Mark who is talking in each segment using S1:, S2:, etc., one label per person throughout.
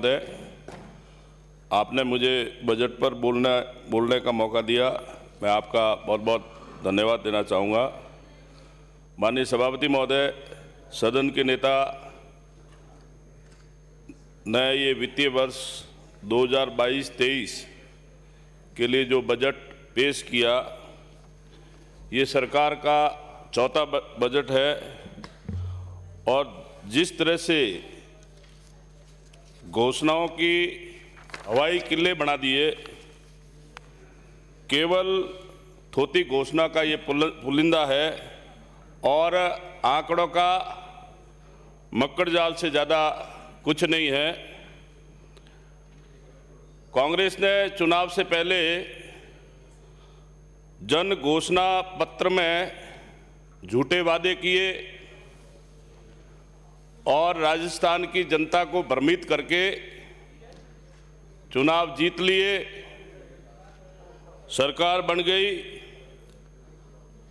S1: है, आपने मुझे बजट पर बोलने का मौका दिया। मैं आपका बहुत बहुत धन्यवाद देना चाहूँगा। माननीय सभापति महोदय, सदन के नेता ने ये वित्तीय वर्ष 2022-23 के लिए जो बजट पेश किया, ये सरकार का चौथा बजट है और जिस तरह से घोषणाओं की हवाई किले बना दिए, केवल थोथी घोषणा का ये पुलिंदा है और आंकड़ों का मक्कड़ जाल से ज़्यादा कुछ नहीं है। कांग्रेस ने चुनाव से पहले जन घोषणा पत्र में झूठे वादे किए और राजस्थान की जनता को भ्रमित करके चुनाव जीत लिए, सरकार बन गई।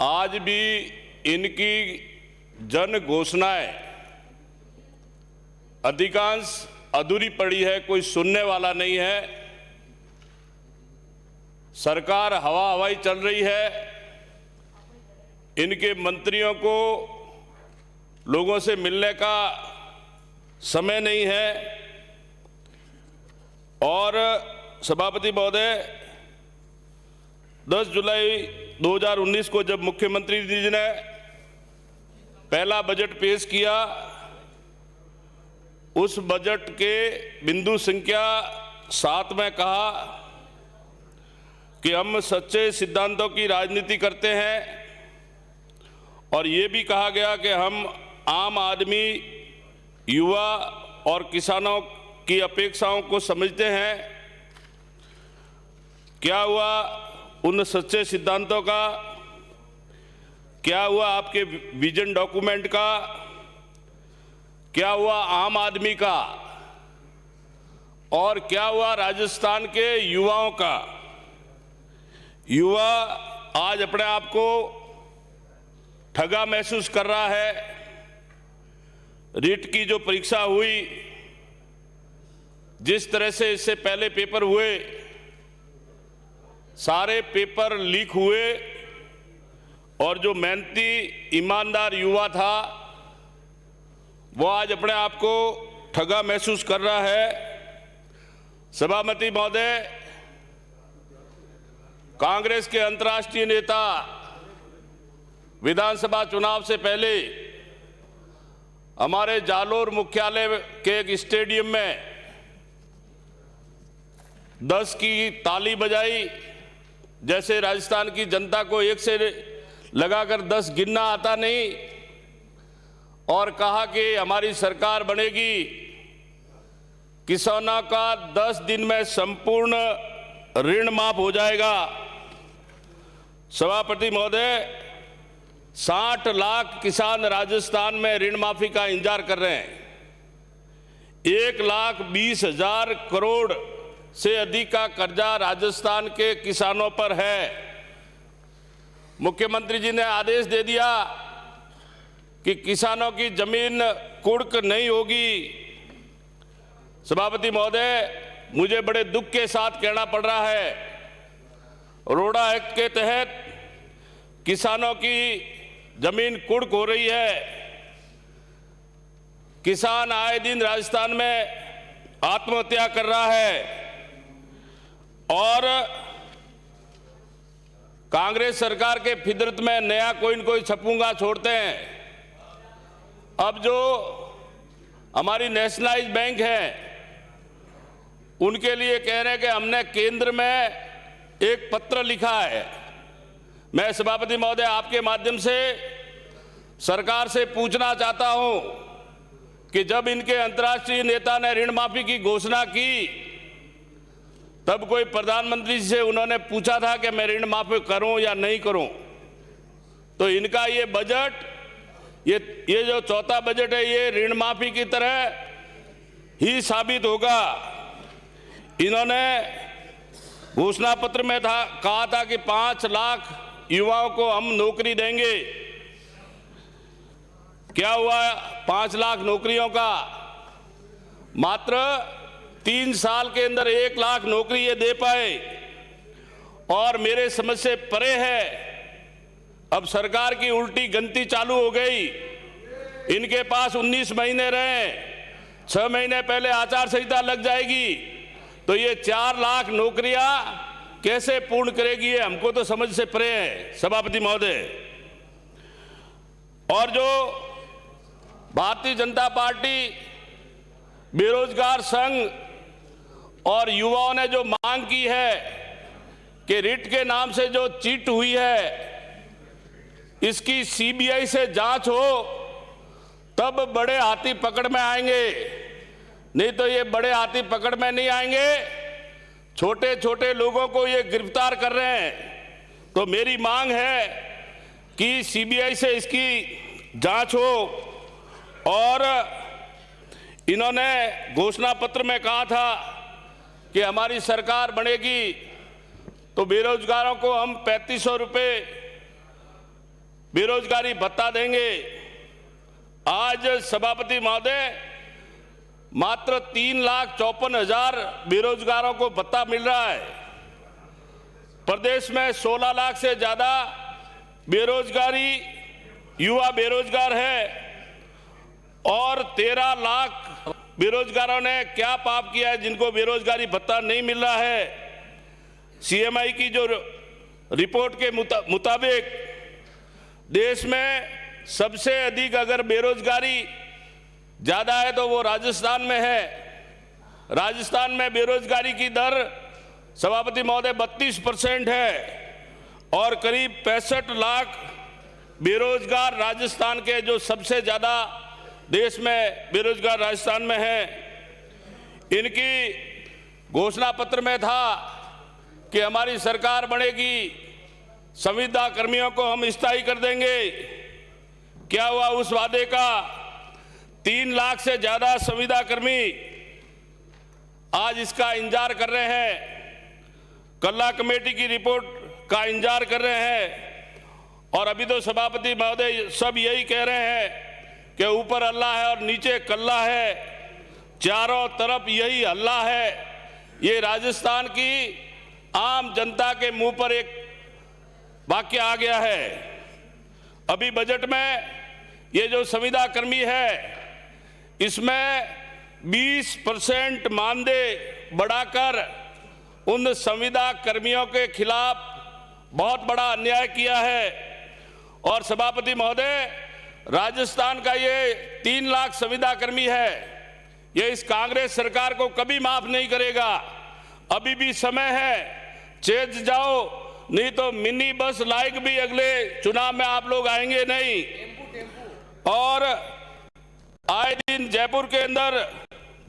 S1: आज भी इनकी जन घोषणाएं अधिकांश अधूरी पड़ी है, कोई सुनने वाला नहीं है। सरकार हवाई चल रही है। इनके मंत्रियों को लोगों से मिलने का समय नहीं है। और सभापति महोदय, 10 जुलाई 2019 को जब मुख्यमंत्री जी ने पहला बजट पेश किया, उस बजट के बिंदु संख्या 7 में कहा कि हम सच्चे सिद्धांतों की राजनीति करते हैं और ये भी कहा गया कि हम आम आदमी, युवा और किसानों की अपेक्षाओं को समझते हैं। क्या हुआ उन सच्चे सिद्धांतों का? क्या हुआ आपके विजन डॉक्यूमेंट का? क्या हुआ आम आदमी का? और क्या हुआ राजस्थान के युवाओं का? युवा आज अपने आप को ठगा महसूस कर रहा है। रीट की जो परीक्षा हुई, जिस तरह से इससे पहले पेपर हुए, सारे पेपर लीक हुए और जो मेहनती ईमानदार युवा था वो आज अपने आप को ठगा महसूस कर रहा है। सभापति महोदय, कांग्रेस के अंतर्राष्ट्रीय नेता विधानसभा चुनाव से पहले हमारे जालोर मुख्यालय के एक स्टेडियम में 10 की ताली बजाई, जैसे राजस्थान की जनता को एक से लगाकर 10 गिनना आता नहीं, और कहा कि हमारी सरकार बनेगी, किसानों का 10 दिन में संपूर्ण ऋण माफ हो जाएगा। सभापति महोदय, 60 लाख किसान राजस्थान में ऋण माफी का इंतजार कर रहे हैं। 1,20,000 करोड़ से अधिक का कर्जा राजस्थान के किसानों पर है। मुख्यमंत्री जी ने आदेश दे दिया कि किसानों की जमीन कुर्क नहीं होगी। सभापति महोदय, मुझे बड़े दुख के साथ कहना पड़ रहा है, रोड़ा एक्ट के तहत किसानों की जमीन कुर्क हो रही है। किसान आए दिन राजस्थान में आत्महत्या कर रहा है और कांग्रेस सरकार के फितरत में नया कोई न कोई छपूंगा छोड़ते हैं। अब जो हमारी नेशनलाइज्ड बैंक है, उनके लिए कह रहे हैं कि हमने केंद्र में एक पत्र लिखा है। मैं सभापति महोदय आपके माध्यम से सरकार से पूछना चाहता हूं कि जब इनके अंतर्राष्ट्रीय नेता ने ऋण माफी की घोषणा की, तब कोई प्रधानमंत्री से उन्होंने पूछा था कि मैं ऋण माफी करूं या नहीं करूं? तो इनका ये बजट, ये जो चौथा बजट है, ये ऋण माफी की तरह ही साबित होगा। इन्होंने घोषणा पत्र में कहा था कि 5 लाख युवाओं को हम नौकरी देंगे। क्या हुआ 5 लाख नौकरियों का? मात्र 3 साल के अंदर 1 लाख नौकरी ये दे पाए और मेरे समझ से परे है। अब सरकार की उल्टी गिनती चालू हो गई। इनके पास 19 महीने रहे, 6 महीने पहले आचार संहिता लग जाएगी, तो ये 4 लाख नौकरियां कैसे पूर्ण करेगी, ये हमको तो समझ से परे है सभापति महोदय। और जो भारतीय जनता पार्टी, बेरोजगार संघ और युवाओं ने जो मांग की है कि रिट के नाम से जो चीट हुई है इसकी सीबीआई से जांच हो, तब बड़े हाथी पकड़ में आएंगे, नहीं तो ये बड़े हाथी पकड़ में नहीं आएंगे। छोटे छोटे लोगों को ये गिरफ्तार कर रहे हैं। तो मेरी मांग है कि सीबीआई से इसकी जांच हो। और इन्होंने घोषणा पत्र में कहा था कि हमारी सरकार बनेगी तो बेरोजगारों को हम 3500 रुपये बेरोजगारी भत्ता देंगे। आज सभापति महोदय मात्र 3,54,000 बेरोजगारों को भत्ता मिल रहा है। प्रदेश में 16 लाख से ज्यादा बेरोजगारी युवा बेरोजगार है और 13 लाख बेरोजगारों ने क्या पाप किया है जिनको बेरोजगारी भत्ता नहीं मिल रहा है। सीएमआई की जो रिपोर्ट के मुताबिक देश में सबसे अधिक अगर बेरोजगारी ज्यादा है तो वो राजस्थान में है। राजस्थान में बेरोजगारी की दर सभापति महोदय 32% है और करीब 65 लाख बेरोजगार राजस्थान के, जो सबसे ज्यादा देश में बेरोजगार राजस्थान में है। इनकी घोषणा पत्र में था कि हमारी सरकार बनेगी, संविदा कर्मियों को हम स्थायी कर देंगे। क्या हुआ उस वादे का? 3 लाख से ज्यादा संविदा कर्मी आज इसका इंतजार कर रहे हैं, कल्ला कमेटी की रिपोर्ट का इंतजार कर रहे हैं। और अभी तो सभापति महोदय सब यही कह रहे हैं कि ऊपर अल्लाह है और नीचे कल्ला है, चारों तरफ यही हल्ला है। ये राजस्थान की आम जनता के मुंह पर एक वाक्य आ गया है। अभी बजट में ये जो संविदा कर्मी है इसमें 20% मानदेय बढ़ाकर उन संविदा कर्मियों के खिलाफ बहुत बड़ा अन्याय किया है। और सभापति महोदय, राजस्थान का ये 3 लाख संविदा कर्मी है, ये इस कांग्रेस सरकार को कभी माफ नहीं करेगा। अभी भी समय है, चेत जाओ, नहीं तो मिनी बस लाइक भी अगले चुनाव में आप लोग आएंगे नहीं। और आए दिन जयपुर के अंदर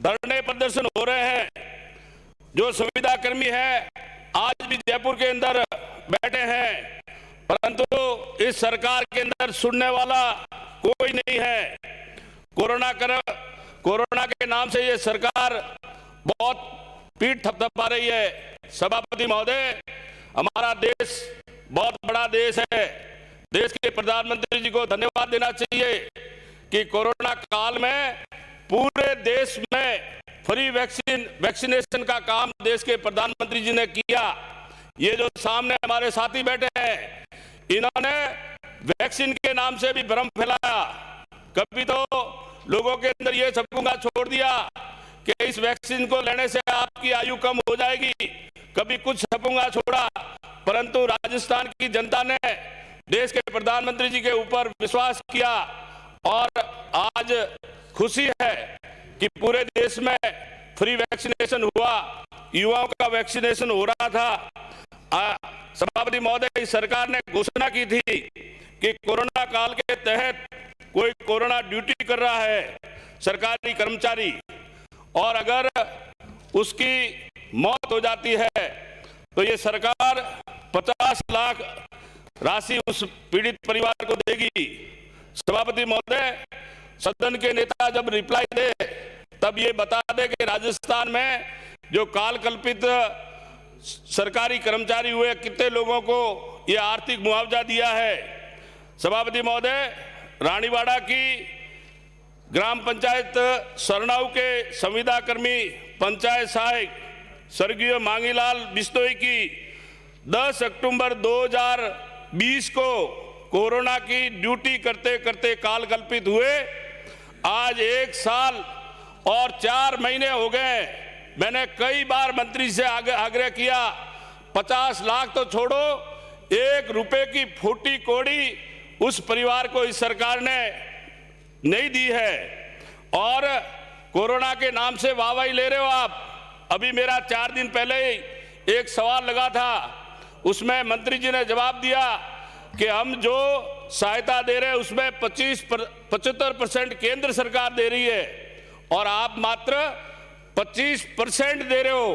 S1: धरने प्रदर्शन हो रहे हैं। जो संविदा कर्मी है आज भी जयपुर के अंदर बैठे हैं, परंतु इस सरकार के अंदर सुनने वाला कोई नहीं है। कोरोना के नाम से ये सरकार बहुत पीठ थपथपा रही है। सभापति महोदय, हमारा देश बहुत बड़ा देश है। देश के प्रधानमंत्री जी को धन्यवाद देना चाहिए कि कोरोना काल में पूरे देश में फ्री वैक्सीनेशन का काम देश के प्रधानमंत्री जी ने किया। ये जो सामने हमारे साथी बैठे हैं, इन्होंने वैक्सीन के नाम से भी भ्रम फैलाया। कभी तो लोगों के अंदर ये छपूंगा छोड़ दिया कि इस वैक्सीन को लेने से आपकी आयु कम हो जाएगी, कभी कुछ छपूंगा छोड़ा, परंतु राजस्थान की जनता ने देश के प्रधानमंत्री जी के ऊपर विश्वास किया और आज खुशी है कि पूरे देश में फ्री वैक्सीनेशन हुआ, युवाओं का वैक्सीनेशन हो रहा था। सभापति महोदय, सरकार ने घोषणा की थी कि कोरोना काल के तहत कोई कोरोना ड्यूटी कर रहा है सरकारी कर्मचारी, और अगर उसकी मौत हो जाती है तो ये सरकार 50 लाख राशि उस पीड़ित परिवार को देगी। सभापति महोदय, सदन के नेता जब रिप्लाई दे तब ये बता दे कि राजस्थान में जो काल कल्पित सरकारी कर्मचारी हुए, कितने लोगों को ये आर्थिक मुआवजा दिया है। सभापति महोदय, रानीवाड़ा की ग्राम पंचायत सरनाऊ के संविदा कर्मी पंचायत सहायक स्वर्गीय मांगीलाल बिश्नोई की 10 अक्टूबर 2020 को कोरोना की ड्यूटी करते करते काल कल्पित हुए। आज 1 साल और 4 महीने हो गए। मैंने कई बार मंत्री से आग्रह किया, 50 लाख तो छोड़ो, 1 रुपए की फूटी कौड़ी उस परिवार को इस सरकार ने नहीं दी है। और कोरोना के नाम से वाहवाही ले रहे हो आप। अभी मेरा 4 दिन पहले ही एक सवाल लगा था, उसमें मंत्री जी ने जवाब दिया कि हम जो सहायता दे रहे हैं उसमें 75% केंद्र सरकार दे रही है और आप मात्र 25% दे रहे हो।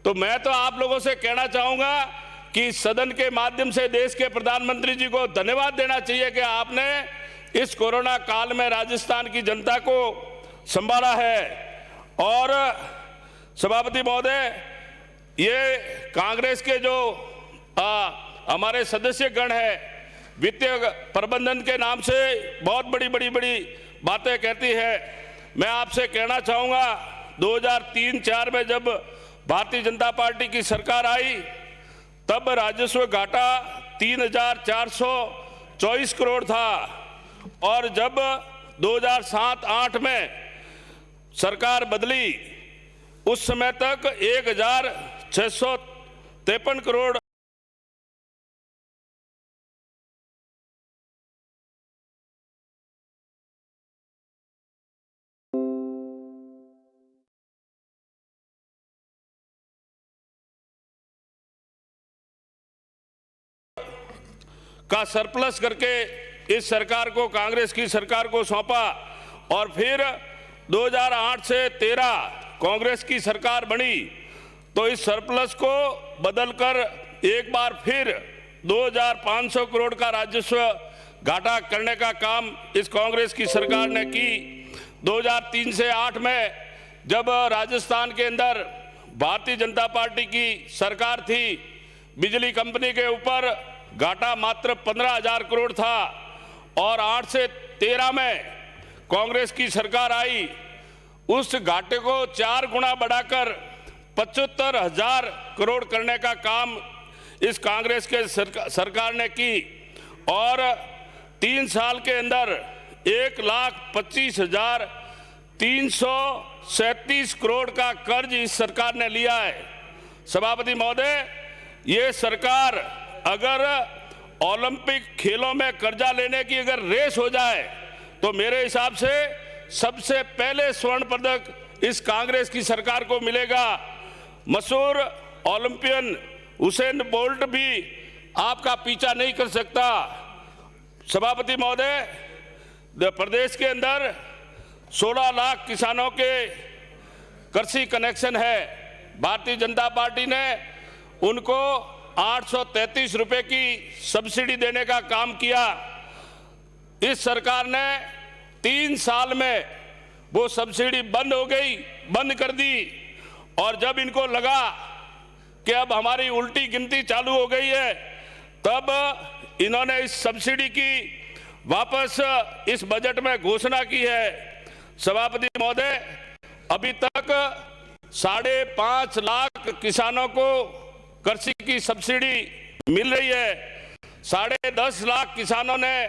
S1: तो मैं तो आप लोगों से कहना चाहूंगा कि सदन के माध्यम से देश के प्रधानमंत्री जी को धन्यवाद देना चाहिए कि आपने इस कोरोना काल में राजस्थान की जनता को संभाला है। और सभापति महोदय, ये कांग्रेस के जो हमारे सदस्य गण है, वित्तीय प्रबंधन के नाम से बहुत बड़ी बातें कहती है। मैं आपसे कहना चाहूंगा, 2003-04 में जब भारतीय जनता पार्टी की सरकार आई तब राजस्व घाटा 3,424 करोड़ था और जब 2007-08 में सरकार बदली उस समय तक 1,653 करोड़ का सरप्लस करके इस सरकार को, कांग्रेस की सरकार को सौंपा। और फिर 2008 से 13 कांग्रेस की सरकार बनी तो इस सरप्लस को बदलकर एक बार फिर 2,500 करोड़ का राजस्व घाटा करने का काम इस कांग्रेस की सरकार ने की। 2003 से 8 में जब राजस्थान के अंदर भारतीय जनता पार्टी की सरकार थी, बिजली कंपनी के ऊपर घाटा मात्र 15,000 करोड़ था और 8 से 13 में कांग्रेस की सरकार आई, उस घाटे को 4 गुना बढ़ाकर 75,000 करोड़ करने का काम इस कांग्रेस के सरकार ने की। और 3 साल के अंदर 1,25,337 करोड़ का कर्ज इस सरकार ने लिया है। सभापति महोदय, ये सरकार अगर ओलंपिक खेलों में कर्जा लेने की अगर रेस हो जाए तो मेरे हिसाब से सबसे पहले स्वर्ण पदक इस कांग्रेस की सरकार को मिलेगा। मशहूर ओलंपियन उसेन बोल्ट भी आपका पीछा नहीं कर सकता। सभापति महोदय, प्रदेश के अंदर 16 लाख किसानों के कृषि कनेक्शन है। भारतीय जनता पार्टी ने उनको 833 रुपए की सब्सिडी देने का काम किया। इस सरकार ने 3 साल में वो सब्सिडी बंद कर दी और जब इनको लगा कि अब हमारी उल्टी गिनती चालू हो गई है तब इन्होंने इस सब्सिडी की वापस इस बजट में घोषणा की है। सभापति महोदय, अभी तक 5.5 लाख किसानों को कृषि की सब्सिडी मिल रही है। 10.5 लाख किसानों ने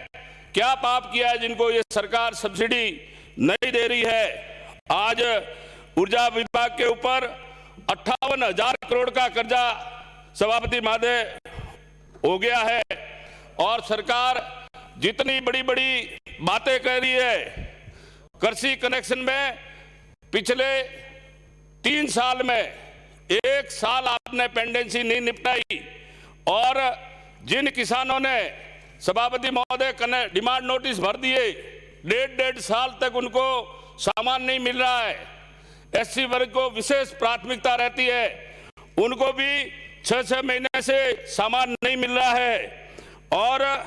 S1: क्या पाप किया है जिनको ये सरकार सब्सिडी नहीं दे रही है। आज ऊर्जा विभाग के ऊपर 58,000 करोड़ का कर्जा सभापति महोदय हो गया है और सरकार जितनी बड़ी बातें कर रही है, कृषि कनेक्शन में पिछले 3 साल में 1 साल आपने पेंडेंसी नहीं निपटाई और जिन किसानों ने सभापति महोदय डिमांड नोटिस भर दिए, 1.5 साल तक उनको सामान नहीं मिल रहा है। एससी वर्ग को विशेष प्राथमिकता रहती है, उनको भी 6 महीने से सामान नहीं मिल रहा है। और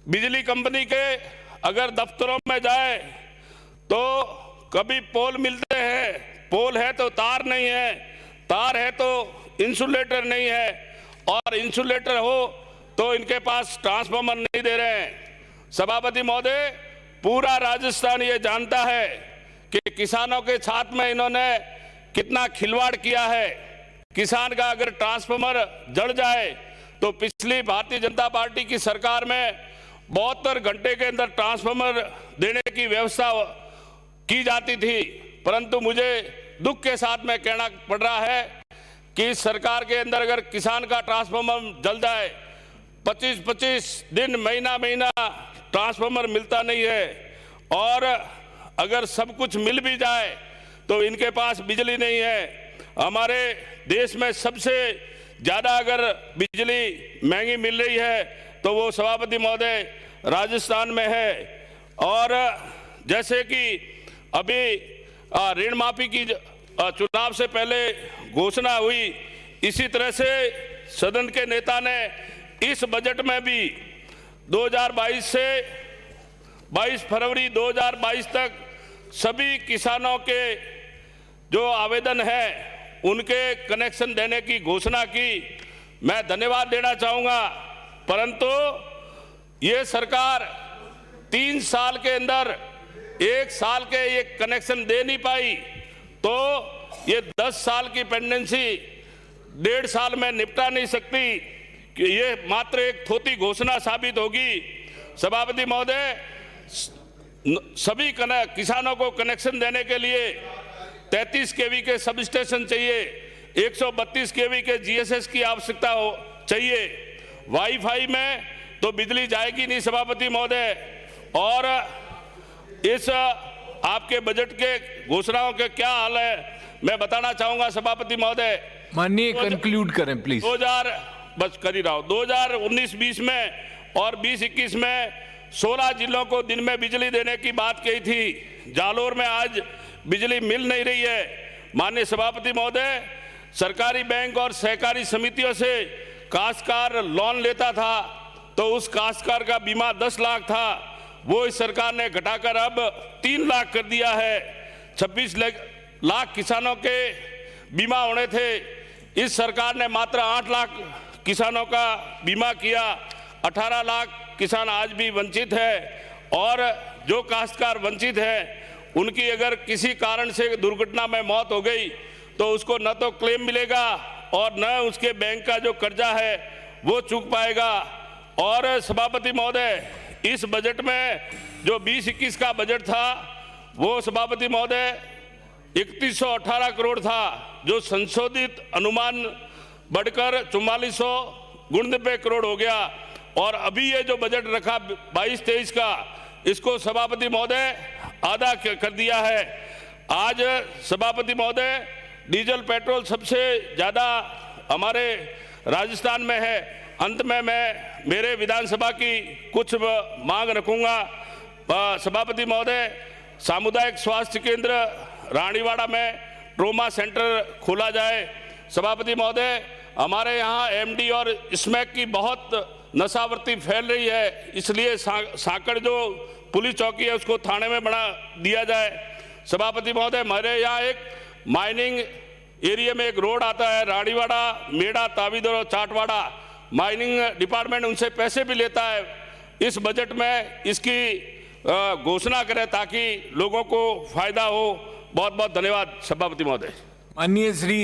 S1: बिजली कंपनी के अगर दफ्तरों में जाए तो कभी पोल मिलते हैं, पोल है तो तार नहीं है, तार है तो इंसुलेटर नहीं है और इंसुलेटर हो तो इनके पास ट्रांसफार्मर नहीं दे रहे हैं। सभापति महोदय, पूरा राजस्थान ये जानता है कि किसानों के साथ में इन्होंने कितना खिलवाड़ किया है। किसान का अगर ट्रांसफार्मर जल जाए तो पिछली भारतीय जनता पार्टी की सरकार में 72 घंटे के अंदर ट्रांसफार्मर देने की व्यवस्था की जाती थी, परंतु मुझे दुख के साथ में कहना पड़ रहा है कि इस सरकार के अंदर अगर किसान का ट्रांसफार्मर जल जाए 25-25 दिन महीना ट्रांसफार्मर मिलता नहीं है, और अगर सब कुछ मिल भी जाए तो इनके पास बिजली नहीं है। हमारे देश में सबसे ज़्यादा अगर बिजली महंगी मिल रही है तो वो सभापति महोदय राजस्थान में है। और जैसे कि अभी ऋण माफी की चुनाव से पहले घोषणा हुई, इसी तरह से सदन के नेता ने इस बजट में भी 2022 से 22 फरवरी 2022 तक सभी किसानों के जो आवेदन है उनके कनेक्शन देने की घोषणा की। मैं धन्यवाद देना चाहूँगा, परंतु ये सरकार 3 साल के अंदर 1 साल के ये कनेक्शन दे नहीं पाई, तो ये 10 साल की पेंडेंसी 1.5 साल में निपटा नहीं सकती, कि ये मात्र एक थोथी घोषणा साबित होगी। सभापति महोदय, सभी किसानों को कनेक्शन देने के लिए 33 केवी के सब स्टेशन चाहिए, 132 केवी के जीएसएस की आवश्यकता चाहिए। वाईफाई में तो बिजली जाएगी नहीं सभापति महोदय। और इस आपके बजट के घोषणाओं के क्या हाल है मैं बताना चाहूंगा सभापति महोदय।
S2: माननीय कंक्लूड करें प्लीज।
S1: 2019-20 में और 20-21 में 16 जिलों को दिन में बिजली देने की बात कही थी। जालोर में आज बिजली मिल नहीं रही है। माननीय सभापति महोदय, सरकारी बैंक और सहकारी समितियों से काश्तकार लोन लेता था तो उस काश्तकार का बीमा 10 लाख था, वो इस सरकार ने घटाकर अब 3 लाख कर दिया है। 26 लाख किसानों के बीमा होने थे, इस सरकार ने मात्र 8 लाख किसानों का बीमा किया। 18 लाख किसान आज भी वंचित है, और जो काश्तकार वंचित है उनकी अगर किसी कारण से दुर्घटना में मौत हो गई तो उसको न तो क्लेम मिलेगा और न उसके बैंक का जो कर्जा है वो चूक पाएगा। और सभापति महोदय, इस बजट में जो 20-21 का बजट था वो सभापति महोदय 3118 करोड़ था, जो संशोधित अनुमान बढ़कर 4490 करोड़ हो गया। और अभी ये जो बजट रखा 22-23 का, इसको सभापति महोदय आधा कर दिया है। आज सभापति महोदय, डीजल पेट्रोल सबसे ज़्यादा हमारे राजस्थान में है। अंत में मैं मेरे विधानसभा की कुछ मांग रखूंगा। सभापति महोदय, सामुदायिक स्वास्थ्य केंद्र रानीवाड़ा में ट्रोमा सेंटर खोला जाए। सभापति महोदय, हमारे यहाँ एमडी और स्मैक की बहुत नशावृत्ति फैल रही है, इसलिए साकड़ जो पुलिस चौकी है उसको थाने में बना दिया जाए। सभापति महोदय, हमारे यहाँ एक माइनिंग एरिया में एक रोड आता है, रानीवाड़ा, मेड़ा, तावीदर और चाटवाड़ा। माइनिंग डिपार्टमेंट उनसे पैसे भी लेता है। इस बजट में इसकी घोषणा करें ताकि लोगों को फायदा हो। बहुत बहुत धन्यवाद सभापति महोदय।
S2: माननीय श्री